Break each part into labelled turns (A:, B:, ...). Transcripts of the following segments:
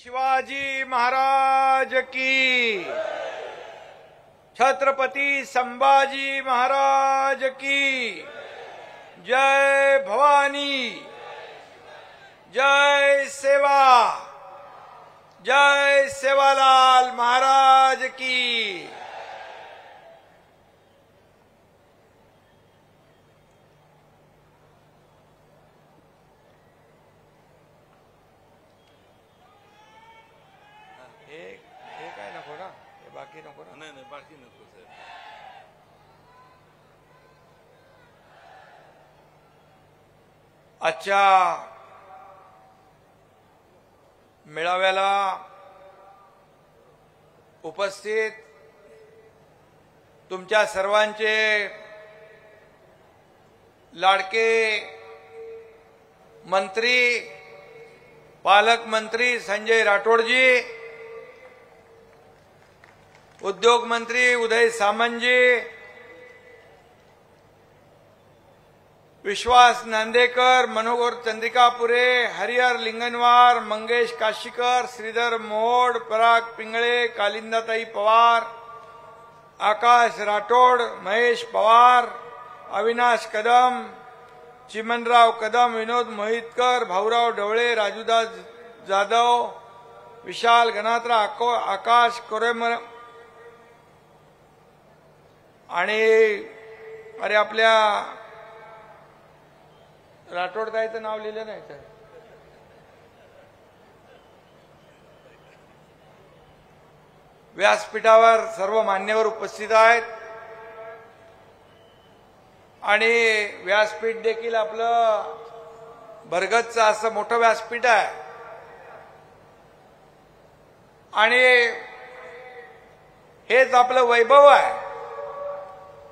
A: शिवाजी महाराज की, छत्रपति संभाजी महाराज की जय। भवानी जय सेवा, जय सेवालाल महाराज की। हे काय नको ना, हे बाकी नको ना।
B: नाही बाकी नको साहेब।
A: आजच्या मेळाव्याला उपस्थित तुमच्या सर्वांचे लाडके मंत्री, पालकमंत्री संजय राठोडजी, उद्योग मंत्री उदय सामंतजी, विश्वास नांदेकर, मनोहर चंद्रिकापुरे, हरिहर लिंगनवार, मंगेश काशीकर, श्रीधर मोहोड, पराग पिंगळे, कालिंदाताई पवार, आकाश राठोड, महेश पवार, अविनाश कदम, चिमनराव कदम, विनोद मोहितकर, भाऊराव ढवळे, राजूदास जाधव, विशाल गणात्रा, आकाश कोरेमर आणि अरे आपल्या राठोड ताईचं नाव लिहिलं नाही तर व्यासपीठावर सर्व मान्यवर उपस्थित आहेत आणि व्यासपीठ देखील आपलं भरगतचं असं मोठं व्यासपीठ आहे आणि हेच आपलं वैभव आहे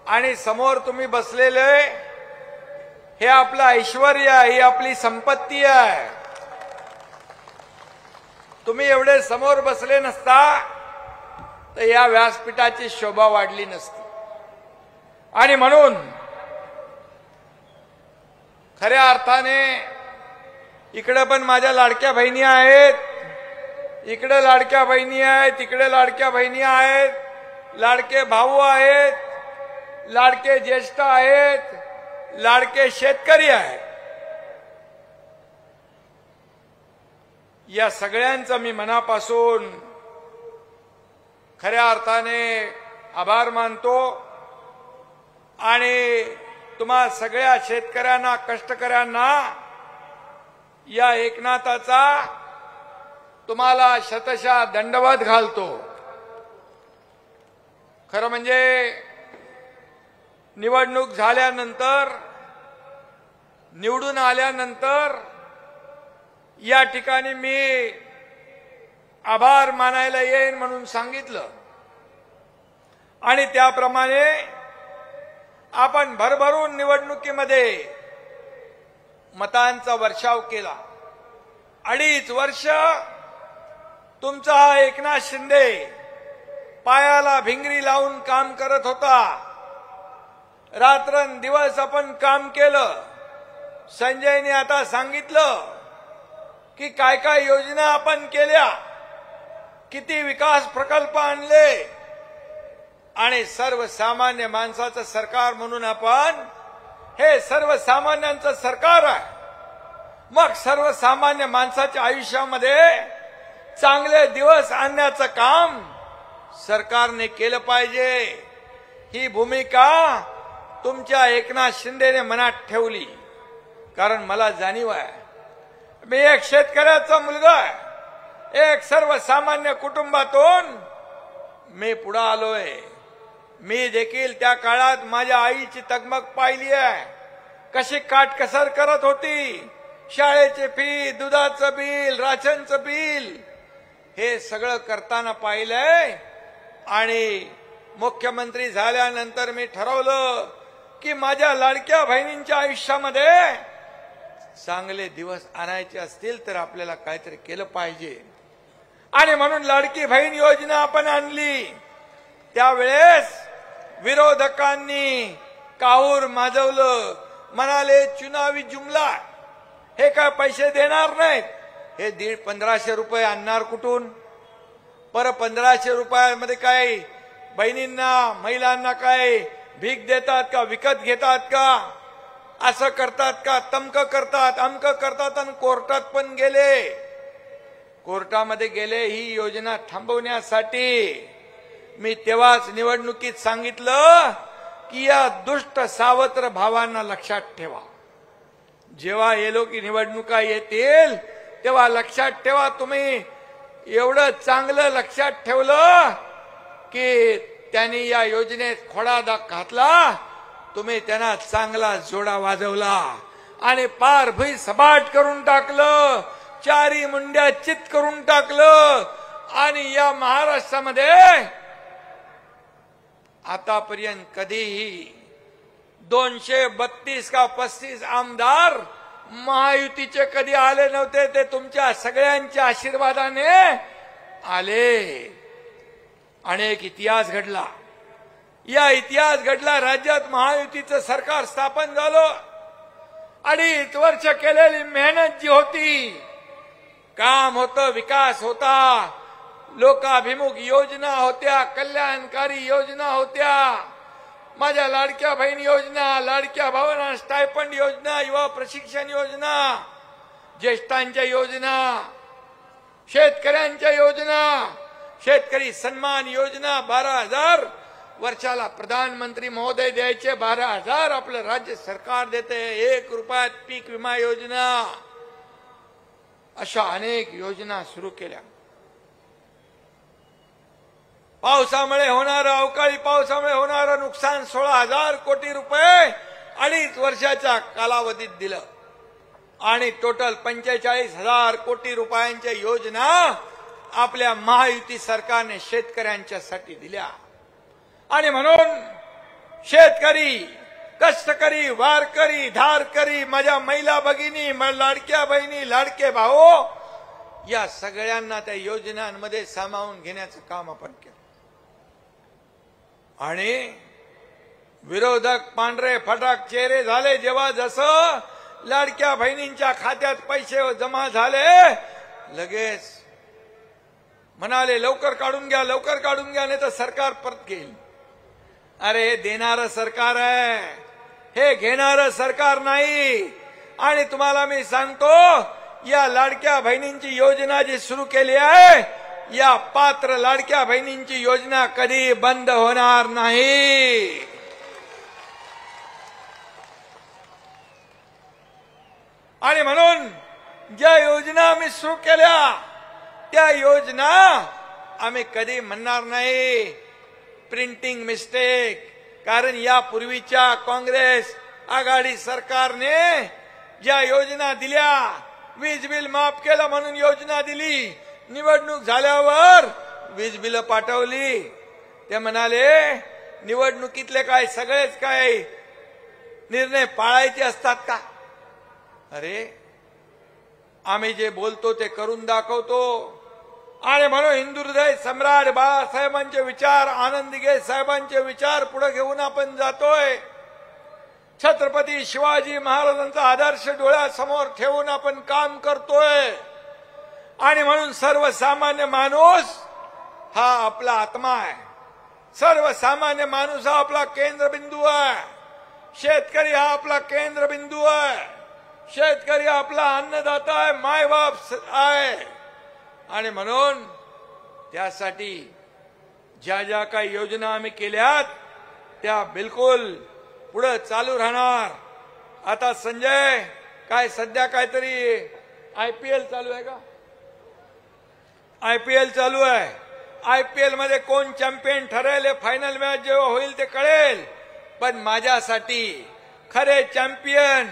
A: आणि समोर तुम्ही बसलेले हे आपलं ऐश्वर्य आहे, ही आपली संपत्ती आहे। तुम्ही एवढे समोर बसले नसता तर या व्यासपीठाची शोभा वाढली नसती आणि म्हणून खऱ्या अर्थाने इकडे पण माझ्या लाडक्या बहिणी आहेत, इकडे लाडक्या बहिणी आहेत, तिकडे लाडक्या बहिणी आहेत, लाडके भाऊ आहेत, लाडके ज्येष्ठ आहेत, लाडके शेतकरी आहेत। या सगळ्यांचा मी मनापासून खऱ्या अर्थाने आभार मानतो आणि तुम्हा सगळ्या शेतकऱ्यांना, कष्टकऱ्यांना या एकनाथाचा तुम्हाला शतशः दंडवत घालतो। खरं म्हणजे निवडणूक झाल्यानंतर, निवडून आल्यानंतर या ठिकाणी मी आभार मानायला येईन म्हणून सांगितलं आणि त्याप्रमाणे आपण भरभरून निवडणुकीमध्ये मतांचा वर्षाव केला। 2.5 वर्ष तुमचा हा एकनाथ शिंदे पायाला भिंगरी लावून काम करत होता। रात्रंदिवस आपण काम केलं। संजयने आता सांगितलं की काय काय योजना आपण केल्या, किती विकास प्रकल्प आणले आणि सर्वसामान्य माणसाचं सरकार म्हणून आपण हे सर्वसामान्यांचं सरकार आहे। मग सर्वसामान्य माणसाच्या आयुष्यामध्ये चांगले दिवस आणण्याचं काम सरकारने केलं पाहिजे। ही भूमिका तुमच्या एकनाथ शिंदेने मनात ठेवली, कारण मला जाणीव आहे मी एक शेतकऱ्याचा मुलगा आहे, एक सर्वसामान्य कुटुंबातून मी पुढे आलोय। मी देखील त्या काळात माझ्या आईची तगमग पाहिली आहे, कशी काटकसर करत होती। शाळेचे फी, दुधाचं बिल, राशनचं बिल हे सगळं करताना पाहिलंय आणि मुख्यमंत्री झाल्यानंतर मी ठरवलं की माझ्या लाडक्या बहिणींच्या आयुष्यामध्ये चांगले दिवस आणायचे असतील तर आपल्याला काहीतरी केलं पाहिजे आणि म्हणून लाडकी बहीण योजना आपण आणली। त्यावेळेस विरोधकांनी काहूर माजवलं, म्हणाले चुनावी जुमला, हे काय पैसे देणार नाहीत, हे 1500 रुपये आणणार कुठून? पर 1500 रुपयामध्ये काय बहिणींना महिलांना काय भीक देतात का, विकत घेतात का, असं करतात का, तमक करतात, अमक करतात आणि कोर्टात पण गेले. कोर्टामध्ये गेले ही योजना थांबवण्यासाठी. मी तेव्हाच निवडणुकीत सांगितलं की या दुष्ट सावत्र भावांना लक्षात ठेवा. जेव्हा हे लोक निवडणुका येतील तेव्हा लक्षात ठेवा. तुम्ही एवढं चांगलं लक्षात ठेवलं की त्यांनी या योजनेत खोडा घातला. तुम्ही त्यांना चांगला जोडा वाजवला आणि पार भुई सपाट करून टाकलं, चारी मुंड्या चित करून टाकलं. आणि या महाराष्ट्रामध्ये आतापर्यंत कधीही 232 का 35 आमदार महायुतीचे कधी आले नव्हते. ते तुमच्या सगळ्यांच्या आशीर्वादाने आले. अनेक इतिहास घडला. या इतिहास घडला. राज्यात महायुतीचं सरकार स्थापन झालं. 2.5 वर्ष केलेली मेहनत जी होती, काम होतं, विकास होता, लोकाभिमुख योजना होत्या, कल्याणकारी योजना होत्या, माझ्या लाडक्या बहीण योजना, लाडक्या भावांना स्टायफंड योजना, युवा प्रशिक्षण योजना, ज्येष्ठांच्या योजना, शेतकऱ्यांच्या योजना, शेतकरी सन्मान योजना, 12,000 वर्षाला प्रधानमंत्री महोदय द्यायचे, 12,000 आपलं राज्य सरकार देते, 1 रुपयात पीक विमा योजना, अशा अनेक योजना सुरू केल्या. पावसामुळे होणारं, अवकाळी पावसामुळे होणारं नुकसान 16,000 कोटी रुपये 2.5 वर्षाच्या कालावधीत दिलं. आणि टोटल 45,000 कोटी रुपयांच्या योजना आपल्या महायुती सरकारने शेतकऱ्यांच्यासाठी दिल्या. आणि म्हणून शेतकरी, कष्टकरी, वारकरी, धारकरी, माझ्या महिला भगिनी, लाडक्या बहिणी, लाडके भाऊ, या सगळ्यांना त्या योजनांमध्ये सामावून घेण्याचं काम आपण केलं. आणि विरोधक पांढरे फटाक चेहरे झाले जेव्हा जसं लाडक्या बहिणींच्या खात्यात पैसे जमा झाले, लगेच म्हणाले लवकर काढून घ्या, लवकर काढून घ्या, नाही तर सरकार परत घेईल. अरे हे देणारं सरकार आहे, हे घेणारं सरकार नाही. आणि तुम्हाला मी सांगतो, या लाडक्या बहिणींची योजना जी सुरू केली आहे, या पात्र लाडक्या बहिणींची योजना कधी बंद होणार नाही. आणि म्हणून ज्या योजना आम्ही सुरू केल्या, त्या योजना आम्ही कधी म्हणणार नाही प्रिंटिंग मिस्टेक. कारण यापूर्वीच्या काँग्रेस आघाडी सरकारने ज्या योजना दिल्या, वीज बिल माफ केलं म्हणून योजना दिली, निवडणूक झाल्यावर वीज बिल पाठवली. ते म्हणाले निवडणुकीतले काय सगळेच काय निर्णय पाळायचे असतात का? अरे आम्ही जे बोलतो ते करून दाखवतो. आणि म्हणून हिंदू हृदय सम्राट बाळासाहेबांचे विचार, आनंद दिघे साहेबांचे विचार पुढे घेऊन आपण जातोय. छत्रपती शिवाजी महाराजांचा आदर्श डोळ्यासमोर ठेवून आपण काम करतोय. आणि म्हणून सर्वसामान्य माणूस हा आपला आत्मा आहे. सर्वसामान्य माणूस हा आपला केंद्रबिंदू आहे. शेतकरी हा आपला केंद्रबिंदू आहे. शेतकरी आपला अन्नदाता आहे, मायबाप आहे. आणि म्हणून त्यासाठी ज्या ज्या काही योजना आम्ही केल्यात त्या बिलकुल पुढे चालू राहणार. आता संजय काय सध्या काहीतरी IPL चालू आहे का? IPL चालू आहे. IPL मध्ये कोण चॅम्पियन ठरेल, फायनल मॅच जेव्हा होईल ते कळेल. पण माझ्यासाठी खरे चॅम्पियन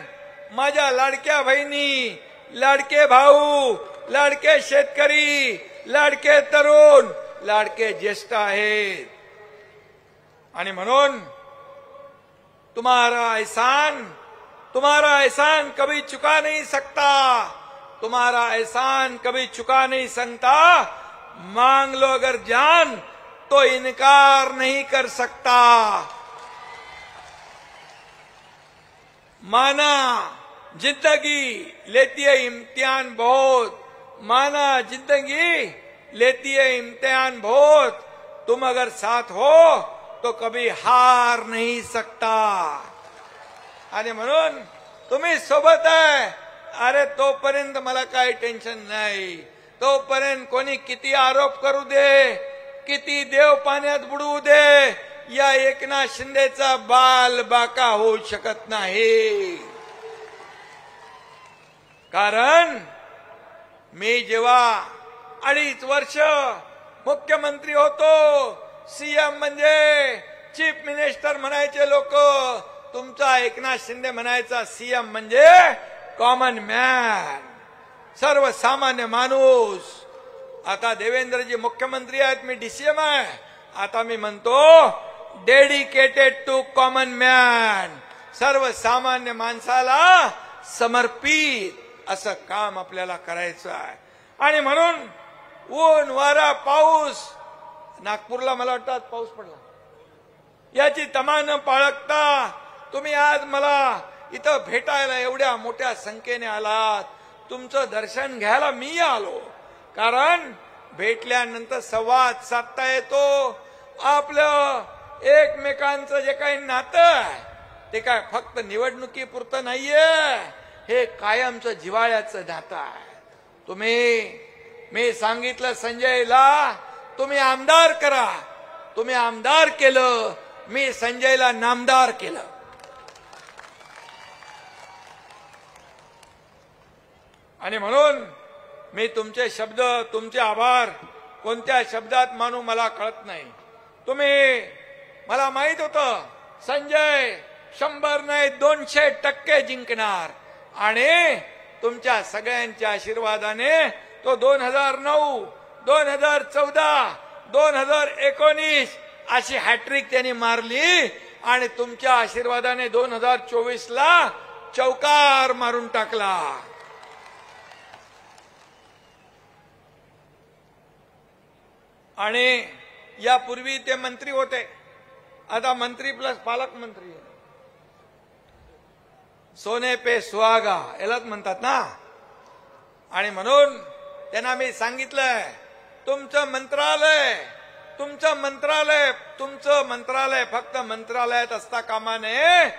A: माझ्या लाडक्या बहिणी, लाडके भाऊ, लाडके शेतकरी, लाडके तरुण, लाडके ज्येष्ठ आहेत. आणि म्हणून तुम्हारा एहसान कभी चुका नहीं सकता. तुम्हारा एहसान कभी चुका नहीं सकता. मांग लो अगर जान तो इनकार नहीं कर सकता. माना जिंदगी लेती है इम्तिहान बहुत, माना जिंदगी लेती है इम्तिहान बहुत, तुम अगर साथ हो तो कभी हार नहीं सकता. आणि म्हणून तुम्ही सोबत आहे. अरे तोपर्यंत मला काही टेन्शन नाही. तोपर्यंत कोणी किती आरोप करू दे, किती देव पाण्यात बुडवू दे, या एकनाथ शिंदेचा बाल बाका होऊ शकत नाही. कारण मी जेव्हा 2.5 वर्ष मुख्यमंत्री होतो, सीएम म्हणजे चीफ मिनिस्टर म्हणायचे लोक, तुमचा एकनाथ शिंदे म्हणायचा सीएम म्हणजे कॉमन मॅन, सर्वसामान्य माणूस. आता देवेंद्रजी मुख्यमंत्री आहेत, मी डीसीएम आहे. आता मी म्हणतो डेडिकेटेड टू कॉमन मॅन, सर्वसामान्य माणसाला समर्पित असं काम आपल्याला करायचं आहे. आणि म्हणून ऊन वारा पाऊस, नागपूरला मला वाटतं आज पाऊस पडला, याची तमा न बाळगता तुम्ही आज मला इथं भेटायला एवढ्या मोठ्या संख्येने आलात. तुमचं दर्शन घ्यायला मी आलो. कारण भेटल्यानंतर संवाद साधता येतो. आपलं एकमेकांचं जे काही नातं आहे ते काय फक्त निवडणुकीपुरतं नाहीये, हे कायमचं जिव्हाळ्याचं नातं आहे. मी सांगितलं संजयला तुम्ही आमदार करा. तुम्ही आमदार केलं, मी संजयला नामदार केलं. आणि म्हणून मी तुमचे शब्द, तुमचे आभार कोणत्या शब्दात मानू मला कळत नाही. तुम्ही, मला माहित होतं संजय 100 नाही 200% जिंकणार. आणि तुमच्या सगळ्यांच्या आशीर्वादाने तो 2009, 2014, 2019 अशी हॅट्रिक त्यांनी मारली. आणि तुमच्या आशीर्वादाने 2024ला चौकार मारून टाकला. आणि यापूर्वी ते मंत्री होते, आता मंत्री प्लस पालकमंत्री. सोने पे सुहागा यालाच म्हणतात ना. आणि म्हणून त्यांना मी सांगितलंय, तुमचं मंत्रालय फक्त मंत्रालयात असता कामा नये.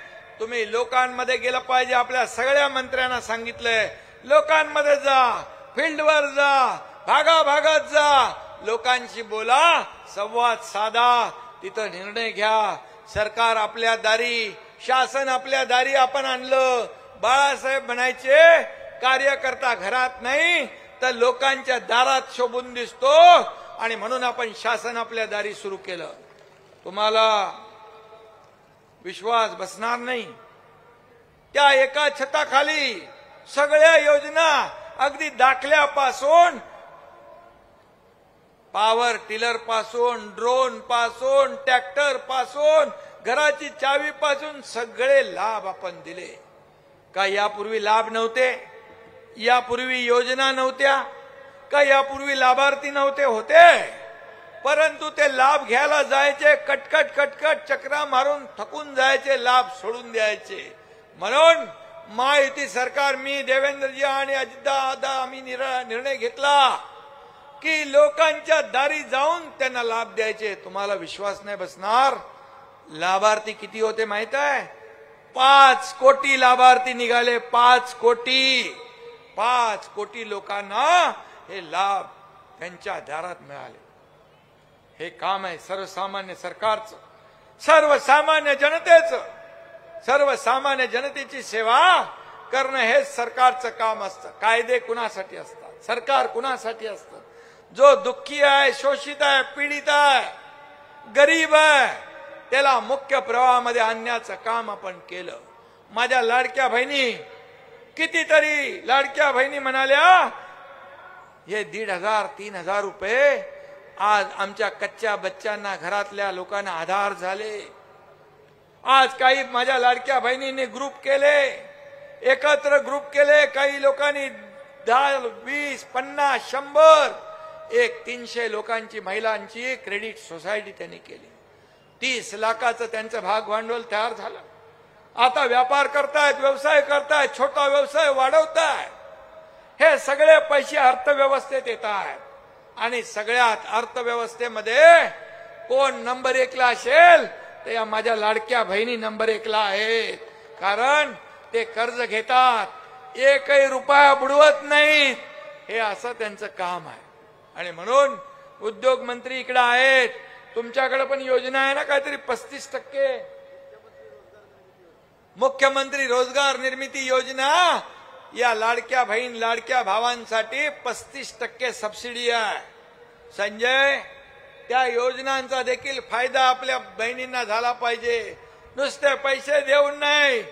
A: तुम्ही लोकांमध्ये गेलं पाहिजे. आपल्या सगळ्या मंत्र्यांना सांगितलंय, लोकांमध्ये जा, फील्डवर जा, भागाभागात जा, लोकांशी बोला, संवाद साधा, तिथं निर्णय घ्या. सरकार आपल्या दारी, शासन आपल्या दारी आपण आणलं. बाळासाहेब म्हणायचे, कार्यकर्ता घरात नाही तर लोकांच्या दारात शोभून दिसतो. आणि म्हणून आपण शासन आपल्या दारी सुरू केलं. तुम्हाला विश्वास बसणार नाही, त्या एका छताखाली सगळ्या योजना, अगदी दाखल्यापासून, पॉवर टिलर पासून, ड्रोन पासून, ट्रॅक्टर पासून, घराची चावी पासून सगळे लाभ आपण दिले. का यापूर्वी लाभ नव्हते? यापूर्वी योजना नव्हत्या का? यापूर्वी लाभार्थी नव्हते? होते. परंतु ते लाभ घ्यायला जायचे, कटकट चक्रा मारून थकून जायचे, लाभ सोडून द्यायचे. म्हणून महायुती सरकार, मी, देवेंद्रजी आणि अजितदादा आम्ही निर्णय घेतला की लोकांच्या दारी जाऊन त्यांना लाभ द्यायचे. तुम्हाला विश्वास नाही बसणार, लाभार्थी किती होते माहित आहे? 5 कोटी लाभार्थी निघाले. 5 कोटी लोकांना हे लाभ त्यांच्या दारात मिळाले. हे काम आहे सर्वसामान्य सरकारचं, सर्वसामान्य जनतेचं. सर्वसामान्य जनतेची सेवा करणं हे सरकारचं काम असतं. कायदे कुणासाठी असतात? सरकार कुणासाठी असतं? जो दुःखी आहे, शोषित आहे, पीडित आहे, गरीब आहे, त्याला मुख्य प्रवाहामध्ये आणण्याचं काम आपण केलं. माझ्या लाडक्या बहिणी, कितीतरी लाडक्या बहिणी म्हणाल्या, हे 1,500-3,000 रुपये आज आमच्या कच्च्या बच्चांना, घरातल्या लोकांना आधार झाले. आज काही माझ्या लाडक्या बहिणींनी ग्रुप केले, एकत्र ग्रुप केले. काही लोकांनी 10, 20, 50, 100, 300 लोकांची, महिलांची क्रेडिट सोसायटी त्यांनी केली. 30 लाखाचं त्यांचं भाग भांडवल तयार झालं. आता व्यापार करतायत, व्यवसाय करतायत, छोटा व्यवसाय वाढवतायत. हे सगळे पैसे अर्थव्यवस्थेत येतात आणि सगळ्यात अर्थव्यवस्थेमध्ये कोण नंबर 1 ला असेल ते या माझ्या लाडक्या बहिणी नंबर 1 ला आहेत. कारण ते कर्ज घेतात, एकही रुपया बुडवत नाहीत. हे असं त्यांचं काम आहे. आणि म्हणून उद्योग मंत्री इकडे आहेत. तुमच्याकडे पण योजना आहे ना काहीतरी 35%. मुख्यमंत्री रोजगार निर्मिती योजना, या लाडक्या बहीण लाडक्या भावांसाठी 35% सबसिडी आहे. संजय, त्या योजनांचा देखील फायदा आपल्या बहिणींना झाला पाहिजे. नुसते पैसे देऊन नाही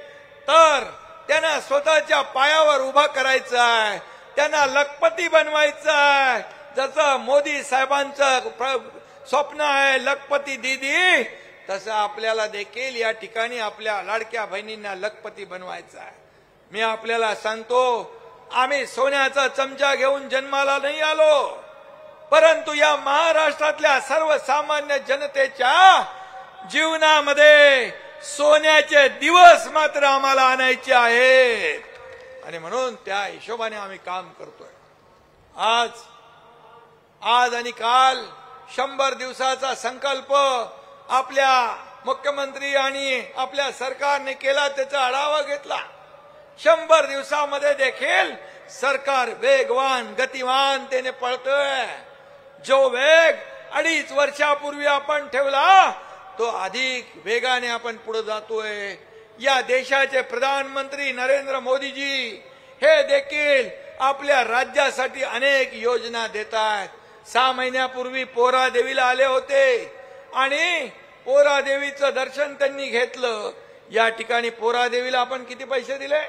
A: तर त्यांना स्वतःच्या पायावर उभा करायचं आहे, त्यांना लखपती बनवायचं आहे. जसं मोदी साहेबांचं स्वप्न आहे लखपती दीदी, तसं आपल्याला देखील या ठिकाणी आपल्या लाडक्या बहिणींना लखपती बनवायचं आहे. मी आपल्याला सांगतो, आम्ही सोन्याचा चमचा घेऊन जन्माला नाही आलो, परंतु या महाराष्ट्रातल्या सर्वसामान्य जनतेच्या जीवनामध्ये सोन्याचे दिवस मात्र आम्हाला आणायचे आहेत. आणि म्हणून त्या हिशोबाने आम्ही काम करतोय. आज आणि काल 100 दिवसाचा संकल्प आपल्या मुख्यमंत्री आणि आपल्या सरकारने केला, त्याचा आढावा घेतला. 100 दिवसामध्ये देखील सरकार वेगवान गतिमानतेने पळतोय. जो वेग 2.5 वर्षापूर्वी आपण ठेवला तो अधिक वेगाने आपण पुढे जातोय. या देशाचे प्रधानमंत्री नरेंद्र मोदीजी हे देखील आपल्या राज्यासाठी अनेक योजना देत आहेत. 6 महिन्यापूर्वी पोरादेवीला आले होते आणि पोरादेवीचं दर्शन त्यांनी घेतलं. या ठिकाणी पोरादेवीला आपण किती पैसे दिले?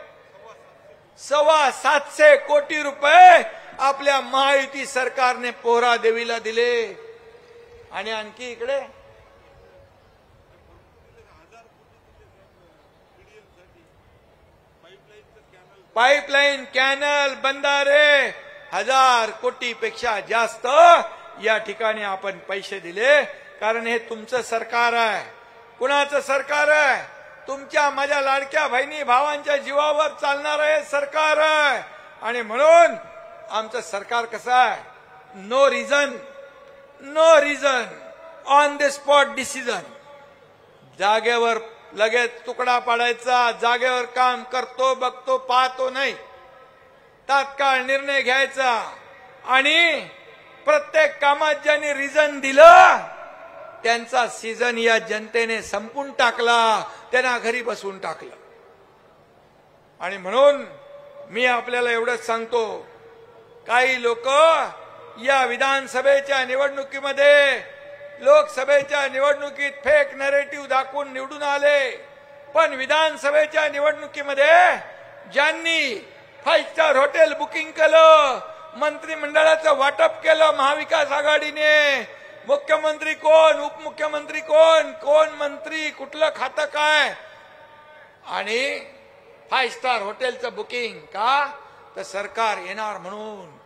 A: 725 कोटी रुपये आपल्या महायुती सरकारने पोरादेवीला दिले. आणि आणखी इकडे पाईपलाईन, कॅनल, बंधारे 1000 कोटीपेक्षा जास्त या ठिकाणी आपण पैसे दिले. कारण हे तुमचं सरकार आहे. कुणाचं सरकार आहे? तुमच्या माझ्या लाडक्या बहिणी भावांच्या जीवावर चालणारं हे सरकार आहे. आणि म्हणून आमचं सरकार कसं आहे? No reason on the spot decision. जागेवर लगेच तुकडा पाडायचा, जागेवर काम करतो बघतो पाहतो नाही, तात्काळ निर्णय घ्यायचा. आणि प्रत्येक कामात ज्यांनी रिझन दिलं त्यांचा सीझन या जनतेने संपून टाकला, त्यांना घरी बसवून टाकलं. आणि म्हणून मी आपल्याला एवढंच सांगतो, काही लोक या विधानसभेच्या निवडणुकीमध्ये लोकसभेच्या निवडणुकीत फेक नरेटिव्ह दाखवून निवडून आले, पण विधानसभेच्या निवडणुकीमध्ये ज्यांनी 5 स्टार हॉटेल बुकिंग केलं, मंत्रिमंडळाचं वाटप केलं महाविकास आघाडीने, मुख्यमंत्री कोण, उपमुख्यमंत्री कोण, कोण मंत्री, कुठलं खातं काय, आणि 5 स्टार हॉटेलचं बुकिंग का? तर सरकार येणार म्हणून.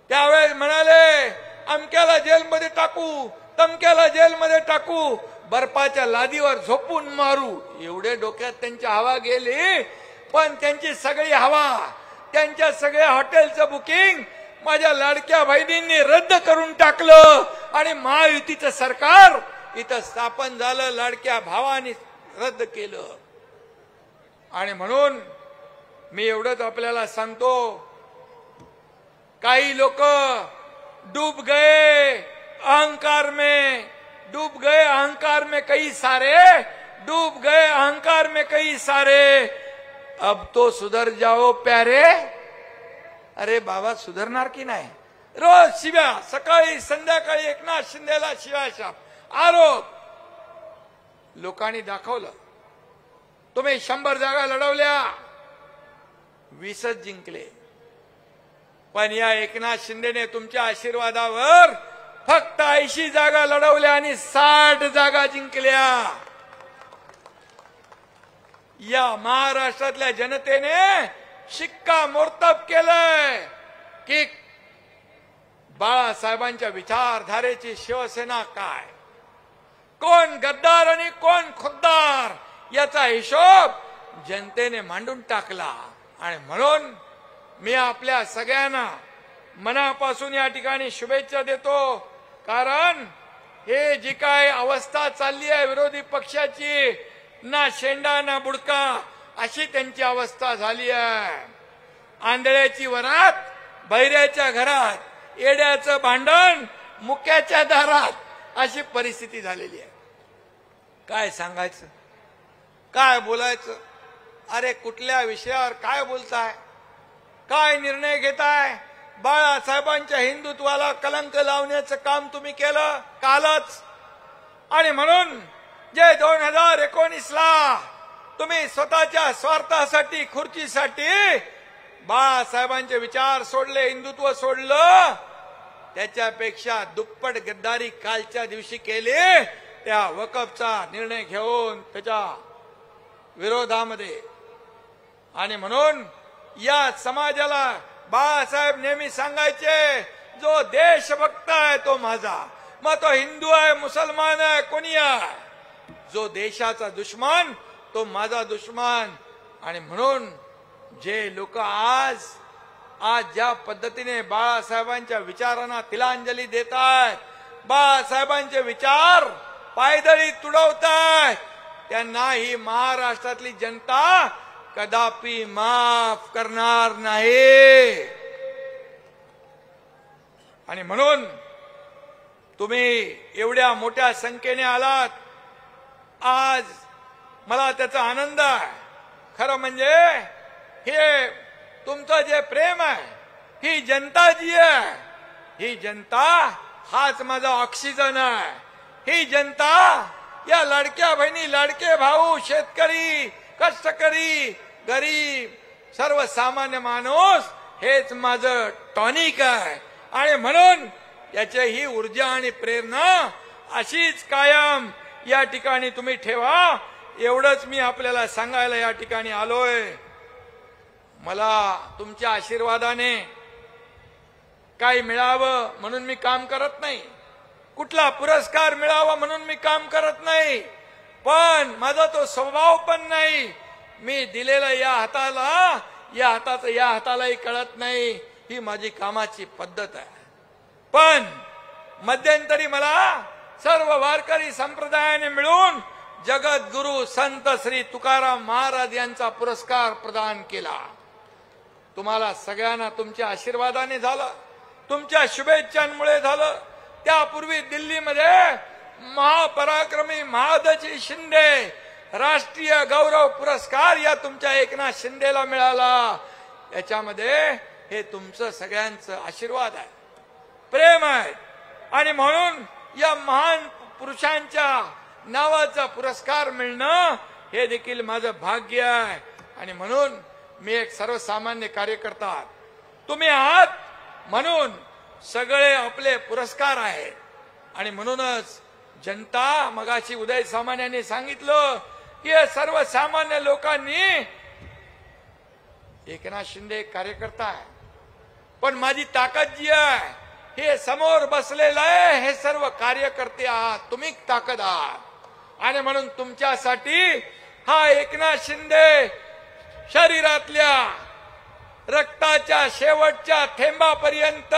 A: त्यावेळेस म्हणाले अमक्याला जेलमध्ये टाकू, तमक्याला जेलमध्ये टाकू, बर्फाच्या लादीवर झोपून मारू. एवढे डोक्यात त्यांची हवा गेली. पण त्यांची सगळी हवा, त्यांच्या सगळ्या हॉटेलचं बुकिंग माझ्या लाडक्या बहिणींनी रद्द करून टाकलं आणि महायुतीचं सरकार इथं स्थापन झालं. लाडक्या भावांनी रद्द केलं. आणि म्हणून मी एवढंच आपल्याला सांगतो, काही लोक डूब गए अहंकार में, डूब गए अहंकार में कई सारे, डूब गए अहंकार में कई सारे, अब तो सुधर जाओ प्यारे. अरे बाबा, सुधारणार की नाही? रोज शिव्या, सकाळी संध्याकाळी एकनाथ शिंदेला शिव्याशाप, आरोप. लोकांनी दाखवलं. तुम्ही 100 जागा लढवल्या, 20च जिंकले. पण या एकनाथ शिंदेने तुमच्या आशीर्वादावर फक्त 80 जागा लढवल्या आणि 60 जागा जिंकल्या. या महाराष्ट्रातल्या जनतेने शिक्कामोर्तब केलंय की बाळासाहेबांच्या विचारधारेची शिवसेना काय, कोण गद्दार आणि कोण खुद्दार, याचा हिशोब जनतेने मांडून टाकला. आणि म्हणून मी आपल्या सगळ्यांना मनापासून या ठिकाणी शुभेच्छा देतो। कारण हे जी काय अवस्था चालली आहे विरोधी पक्षाची, ना शेंडा ना बुडका अशी त्यांची अवस्था झाली आहे। आंधळ्याची वरात बहिऱ्याच्या घरात, येड्याचं भांडण मुक्याच्या दारात, अशी परिस्थिती झालेली आहे। काय सांगायचं, काय बोलायचं? अरे कुठल्या विषयावर काय बोलताय, काय निर्णय घेताय? बाळासाहेबांच्या हिंदुत्वाला कलंक लावण्याचं काम तुम्ही केलं कालच। आणि म्हणून जे 2019ला तुम्ही स्वतःच्या स्वार्थासाठी, खुर्चीसाठी बाळासाहेबांचे विचार सोडले, हिंदुत्व सोडलं, त्याच्यापेक्षा दुप्पट गद्दारी कालच्या दिवशी केली त्या वकफचा निर्णय घेऊन त्याच्या विरोधामध्ये। आणि म्हणून या समाजाला बाळासाहेब नेहमी सांगायचे, जो देशभक्त आहे तो माझा, मग तो हिंदू आहे, मुसलमान आहे, कोणी आहे, जो देशाचा दुश्मन तो माझा दुश्मन। आणि म्हणून जे लोक आज ज्या पद्धतीने बाळासाहेबांच्या विचारांना तिलांजली देतात, बाळासाहेबांचे विचार पायदळी तुडवतात, त्यांना ही महाराष्ट्रातली जनता कदापि माफ करणार नाही। आणि म्हणून तुम्ही एवढ्या मोठ्या संख्येने आलात आज, मला त्याचा आनंद आहे। खरं म्हणजे हे तुमचं जे प्रेम आहे, ही जनता जी आहे, ही जनता हाच माझा ऑक्सिजन आहे। ही जनता, या लाडक्या बहिणी, लाडके भाऊ, शेतकरी, कष्टकरी, गरीब, सर्वसामान्य माणूस, हेच माझं टॉनिक आहे। आणि म्हणून याची ही ऊर्जा आणि प्रेरणा अशीच कायम या ठिकाणी तुम्ही ठेवा, एवढंच मी आपल्याला सांगायला या ठिकाणी आलोय। मला तुमच्या आशीर्वादाने काही मिळावं म्हणून मी काम करत नाही, कुठला पुरस्कार मिळावा म्हणून मी काम करत नाही, पण माझा तो स्वभाव पण नाही। मी दिलेला या हाताला, या हाताचं या हातालाही कळत नाही, ही माझी कामाची पद्धत आहे। पण मध्यंतरी मला सर्व वारकरी संप्रदायाने मिळून जगद्गुरु संत श्री तुकाराम महाराज यांचा पुरस्कार प्रदान केला। तुम्हाला सगळ्यांना तुमच्या आशीर्वादाने झालं, तुमच्या शुभेच्छांमुळे झालं। त्यापूर्वी दिल्लीमध्ये महापराक्रमी महादजी शिंदे राष्ट्रीय गौरव पुरस्कार या तुमच्या एकनाथ शिंदेला मिळाला। याच्यामध्ये हे तुमचं सगळ्यांचं आशीर्वाद आहे, प्रेम आहे। आणि म्हणून या महान पुरुषांच्या नावाचा पुरस्कार मिळणं हे देखील माझं भाग्य आहे। आणि म्हणून मी एक सर्वसामान्य कार्यकर्ता, तुम्ही आहात म्हणून सगळे आपले पुरस्कार आहेत। आणि म्हणूनच जनता, मगाशी उदय सामान्यांनी सांगितलं की सर्वसामान्य लोकांनी, एकनाथ शिंदे कार्यकर्ता आहे, पण माझी ताकद जी आहे हे समोर बसलेलं आहे, हे सर्व कार्यकर्ते आहात, तुम्ही ताकद आहात। आणि म्हणून तुमच्यासाठी हा एकनाथ शिंदे शरीरातल्या रक्ताच्या शेवटच्या थेंबापर्यंत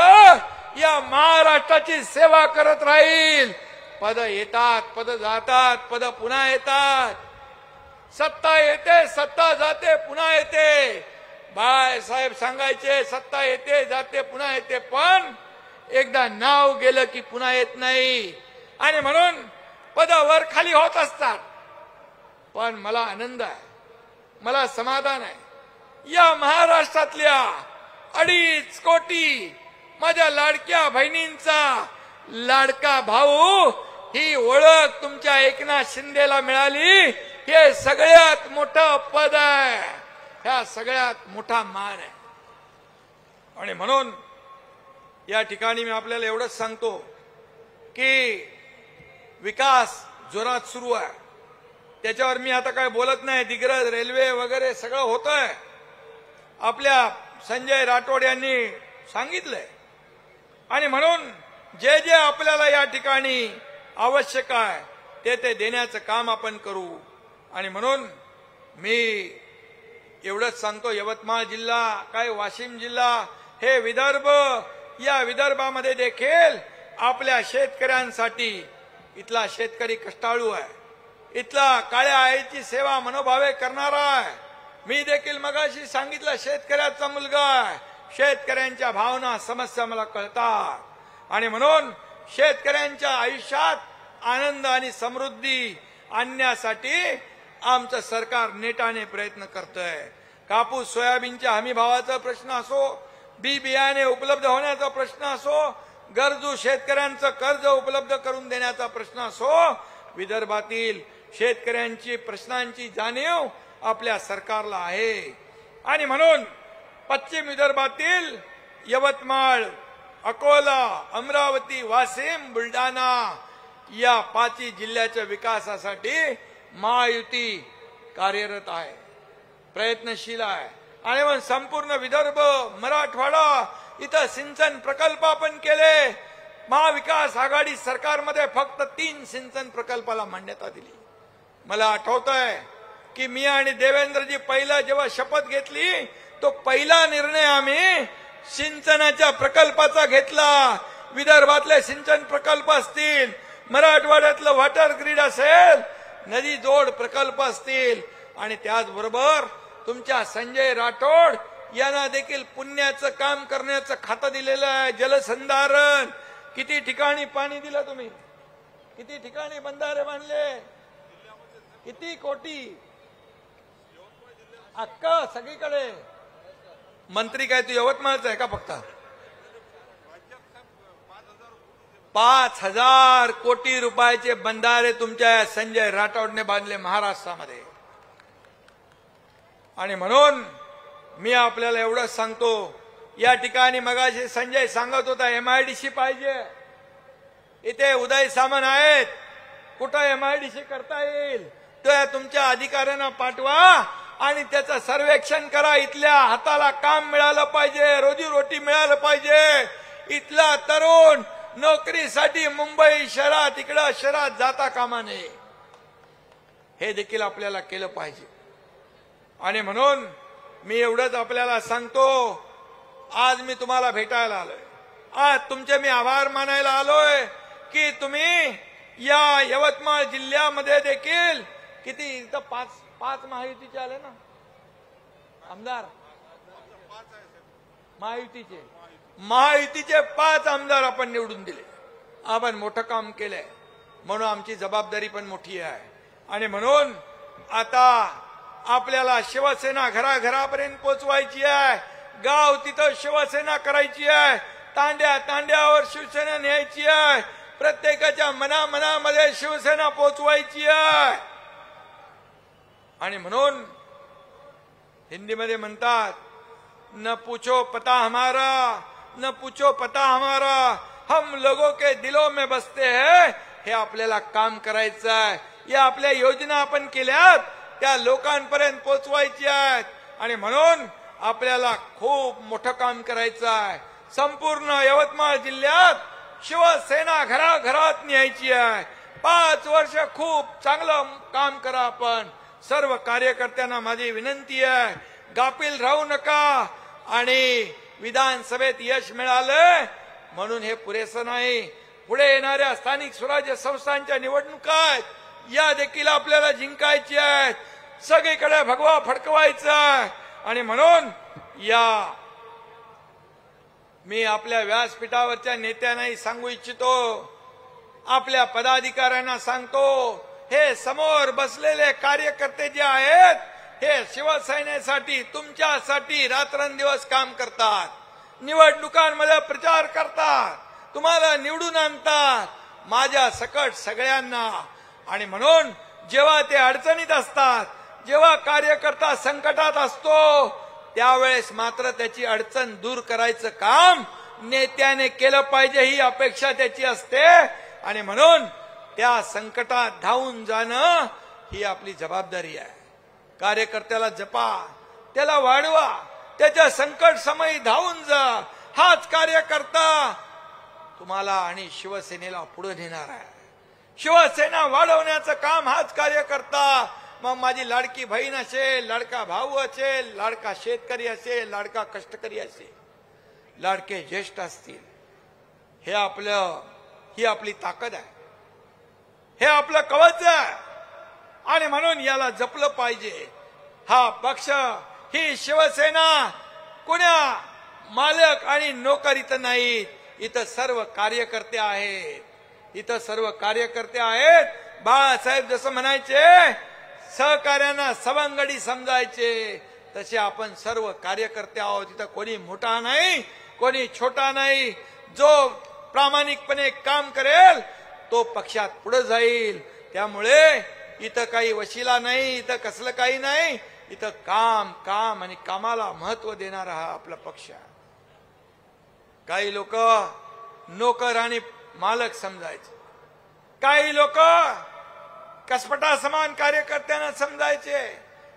A: या महाराष्ट्राची सेवा करत राहील। पद येतात, पद जातात, पद पुन्हा येतात, सत्ता येते, सत्ता जाते, पुन्हा येते। बाळासाहेब सांगायचे, सत्ता येते, जाते, पुन्हा येते, पण एकदा नाव गेलं की पुन्हा येत नाही। आणि म्हणून पद वर खाली होत असतात, पण मला आनंद आहे, मला समाधान आहे। या महाराष्ट्रातल्या 2.5 कोटी माझ्या लाडक्या बहिणींचा लाडका भाऊ, ही ओळख तुमच्या एकनाथ शिंदेला मिळाली, हे सगळ्यात मोठं पद आहे, ह्या सगळ्यात मोठा मान आहे। आणि म्हणून या ठिकाणी मी आपल्याला एवढंच सांगतो की विकास जोरात सुरू आहे, त्याच्यावर मी आता काय बोलत नाही। दिग्रज रेल्वे वगैरे सगळं होतंय, आपल्या संजय राठोड यांनी सांगितलंय। आणि म्हणून जे जे आपल्याला या ठिकाणी आवश्यक आहे ते देण्याचं काम आपण करू। आणि म्हणून मी एवढंच सांगतो, यवतमाळ जिल्हा काय वाशिम जिल्हा हे विदर्भ, या विदर्भामध्ये देखील आपल्या शेतकऱ्यांसाठी इथला शेतकरी कष्टाळू आहे, इथला काळ्या आईची सेवा मनोभावे करणारा आहे. मी देखील मगाशी सांगितलं, शेतकऱ्याचा मुलगा आहे, शेतकऱ्यांच्या भावना समस्या मला कळतात आणि म्हणून शेतकऱ्यांच्या आयुष्यात आनंद आणि समृद्धी आणण्यासाठी आमचं सरकार नेटाने प्रयत्न करतंय. कापूस सोयाबीनच्या हमी भावाचा प्रश्न असो, बी बियाणे उपलब्ध होण्याचा प्रश्न असो, गरजू शेतकऱ्यांचं कर्ज उपलब्ध करून देण्याचा प्रश्न असो, विदर्भातील शेतकऱ्यांची प्रश्नांची जाणीव आपल्या सरकारला आहे. आणि म्हणून पश्चिम विदर्भातील यवतमाळ, अकोला, अमरावती, वाशिम, बुलढाणा या 5 जिल्ह्याच्या विकासासाठी महायुती कार्यरत आहे, प्रयत्नशील आहे. आणि मग संपूर्ण विदर्भ, मराठवाडा इथं सिंचन प्रकल्प आपण केले. महाविकास आघाडी सरकारमध्ये फक्त 3 सिंचन प्रकल्पाला मान्यता दिली. मला आठवतंय की मी आणि देवेंद्रजी पहिला जेव्हा शपथ घेतली तो पहिला निर्णय आम्ही सिंचनाच्या प्रकल्पाचा घेतला. विदर्भातले सिंचन प्रकल्प असतील, मराठवाड्यातलं वॉटर ग्रीड असेल, नदी जोड प्रकल्प असतील आणि त्याचबरोबर तुमच्या संजय राठोड यांना देखील पुण्याचं काम करण्याचं खातं दिलेलं आहे. जलसंधारण, किती ठिकाणी पाणी दिलं तुम्ही, किती ठिकाणी बंधारे बांधले, किती कोटी, अक्का सगळीकडे. मंत्री काय तू यवतमाळचा आहे का फक्त? 5,000 कोटी रुपयाचे बंधारे तुमच्या संजय राठोडने बांधले महाराष्ट्रामध्ये. आणि म्हणून मी आपल्याला एवढंच सांगतो, या ठिकाणी मगाशी संजय सांगत होता MIDC पाहिजे, इथे उदय सामंत आहेत, कुठं MIDC करता येईल तर तुमच्या अधिकाऱ्यांना पाठवा आणि त्याचं सर्वेक्षण करा. इथल्या हाताला काम मिळालं पाहिजे, रोजीरोटी मिळालं पाहिजे. इथला तरुण नोकरीसाठी मुंबई शहरात, इकडं शहरात जाता कामा नये, हे देखील आपल्याला केलं पाहिजे. आणि म्हणून मी एवढंच आपल्याला सांगतो, आज मी तुम्हाला भेटायला आलोय, आज तुमचे मी आभार मानायला आलोय की तुम्ही या यवतमाळ जिल्ह्यामध्ये देखील किती इथं 5 महायुतीचे आले ना आमदार, महायुतीचे 5 आमदार आपण निवडून दिले. आपण मोठं काम केलंय म्हणून आमची जबाबदारी पण मोठी आहे. आणि म्हणून आता आपल्याला शिवसेना घराघरापर्यंत पोचवायची आहे, गाव तिथं शिवसेना करायची आहे, तांड्या तांड्यावर शिवसेना न्यायची आहे, प्रत्येकाच्या मनामध्ये शिवसेना पोचवायची आहे. आणि म्हणून हिंदीमध्ये म्हणतात, न पूछो पता हमारा, न पूछो पता हमारा, हम लोगों के दिलों में बसते हैं. हे आपल्याला काम करायचं आहे. या आपल्या योजना आपण केल्यात त्या लोकांपर्यंत पोचवायची आहेत. आणि म्हणून आपल्याला खूप मोठं काम करायचं आहे. संपूर्ण यवतमाळ जिल्ह्यात शिवसेना घराघरात न्यायची आहे. 5 वर्ष खूप चांगलं काम करा. आपण सर्व कार्यकर्त्यांना माझी विनंती आहे, गाफील राहू नका. आणि विधानसभेत यश मिळालं म्हणून हे पुरेसं नाही, पुढे येणाऱ्या स्थानिक स्वराज्य संस्थांच्या निवडणुका आहेत, या देखील आपल्याला जिंकायची आहेत. सगळीकडे भगवा फडकवायचा आहे. आणि म्हणून या मी आपल्या व्यासपीठावरच्या नेत्यांनाही सांगू इच्छितो, आपल्या पदाधिकाऱ्यांना सांगतो, हे समोर बसलेले कार्यकर्ते जे आहेत हे शिवसेनेसाठी, तुमच्यासाठी रात्रंदिवस काम करतात, निवडणुकांमध्ये प्रचार करतात, तुम्हाला निवडून आणतात, माझ्या सकट सगळ्यांना. आणि म्हणून जेव्हा ते अडचणीत असतात, जेव्हा कार्यकर्ता संकटात असतो, त्यावेळेस मात्र त्याची अडचण दूर करायचं काम नेत्याने केलं पाहिजे, ही अपेक्षा त्याची असते. आणि म्हणून त्या संकटात धावून जाणं ही आपली जबाबदारी आहे. कार्यकर्त्याला जपा, त्याला वाढवा, त्याच्या संकट समयी धावून जा. हाच कार्यकर्ता तुम्हाला आणि शिवसेनेला पुढे नेणार आहे. शिवसेना वाढवण्याचं काम हाच कार्यकर्ता मग माझी लाडकी बहीण असेल, लाडका भाऊ असेल, लाडका शेतकरी असेल, लाडका कष्टकरी असेल, लाडके ज्येष्ठ असतील, ही आपली ताकद आहे, हे आपलं कवच आहे. आणि म्हणून याला जपलं पाहिजे. हा पक्ष, ही शिवसेना कुण्या मालक आणि नोकर इथं नाहीत, इथं सर्व कार्यकर्ते आहेत, इथं सर्व कार्यकर्ते आहेत. बाळासाहेब जसं म्हणायचे, सहकार्यांना सवंगडी समजायचे, तसे आपण सर्व कार्यकर्ते आहोत. इथं कोणी मोठा नाही, कोणी छोटा नाही. जो प्रामाणिकपणे काम करेल तो पक्षात पुढे जाईल. त्यामुळे इथं काही वशिला नाही, इथं कसलं काही नाही. इथं काम आणि कामाला महत्व देणारा हा आपला पक्ष आहे. काही लोक नोकर आणि मालक समजायचे, काही लोक कसपटा समान कार्यकर्त्यांना समजायचे.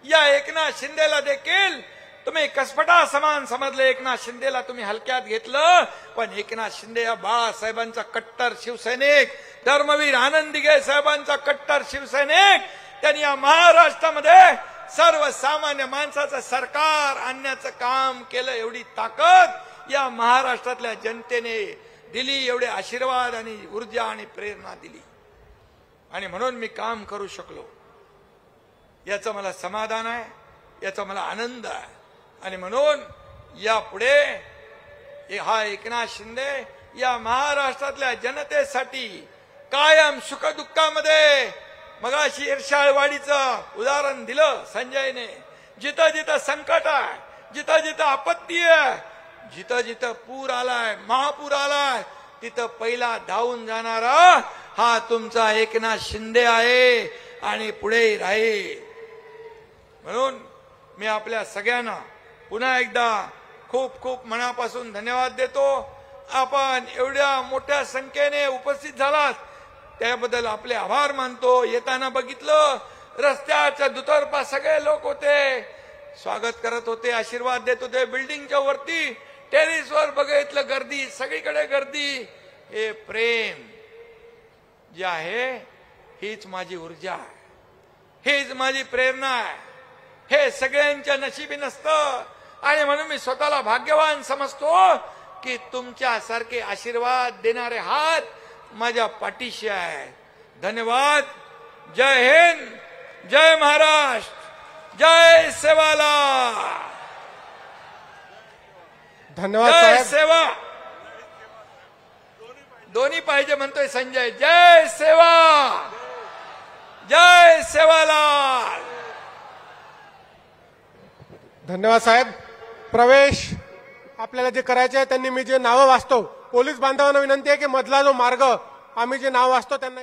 A: या एकनाथ शिंदेला देखील तुम्ही कसपटा समान समजले, एकनाथ शिंदेला तुम्ही हलक्यात घेतलं. पण एकनाथ शिंदे या बाळासाहेबांचा कट्टर शिवसैनिक, धर्मवीर आनंद दिघे साहेबांचा कट्टर शिवसैनिक, त्यांनी या महाराष्ट्रामध्ये सर्वसामान्य माणसाचं सरकार आणण्याचं काम केलं. एवढी ताकद या महाराष्ट्रातल्या जनतेने दिली, एवढे आशीर्वाद आणि ऊर्जा आणि प्रेरणा दिली. आणि म्हणून मी काम करू शकलो, याचं मला समाधान आहे, याचा मला आनंद आहे. आणि म्हणून यापुढे हा एकनाथ शिंदे या महाराष्ट्रातल्या जनतेसाठी कायम सुखदुःखामध्ये, मगाशी इर्षाळवाडीचं उदाहरण दिलं संजयने, जिथं जिथं संकट आहे, जिथं जिथं आपत्ती आहे, जिथं जिथं पूर आलाय, महापूर आलाय, तिथं पहिला धावून जाणारा हा तुमचा एकनाथ शिंदे आहे आणि पुढे राहील. म्हणून मी आपल्या सगळ्यांना पुन्हा एकदा खूप खूप मनापासून धन्यवाद देतो. आपण एवढ्या मोठ्या संख्येने उपस्थित झालात त्याबद्दल आपले आभार मानतो. येताना बघितलं रस्त्याच्या दुतर्फा सगळे लोक होते, स्वागत करत होते, आशीर्वाद देत होते. बिल्डिंगच्या वरती टेरेसवर बघितलं गर्दी, सगळीकडे गर्दी. हे प्रेम जे आहे हीच माझी ऊर्जा आहे, हीच माझी प्रेरणा आहे. हे सगळ्यांच्या नशिबी नसतं. आणि म्हणून मी स्वतःला भाग्यवान समजतो की तुमच्यासारखे आशीर्वाद देणारे हात माझ्या पाठीशी आहे. धन्यवाद. जय हिंद, जय महाराष्ट्र, जय सेवाला.
B: धन्यवाद
A: जय
B: साहेब.
A: सेवा दोन्ही पाहिजे म्हणतोय संजय. जय सेवा, जय सेवालाल.
B: धन्यवाद साहेब. प्रवेश आपल्याला जे करायचे आहे त्यांनी मी जे नावं वाचतो, पोलीस बांधवांना विनंती आहे की मधला जो मार्ग आम्ही जे नाव वाचतो त्यांना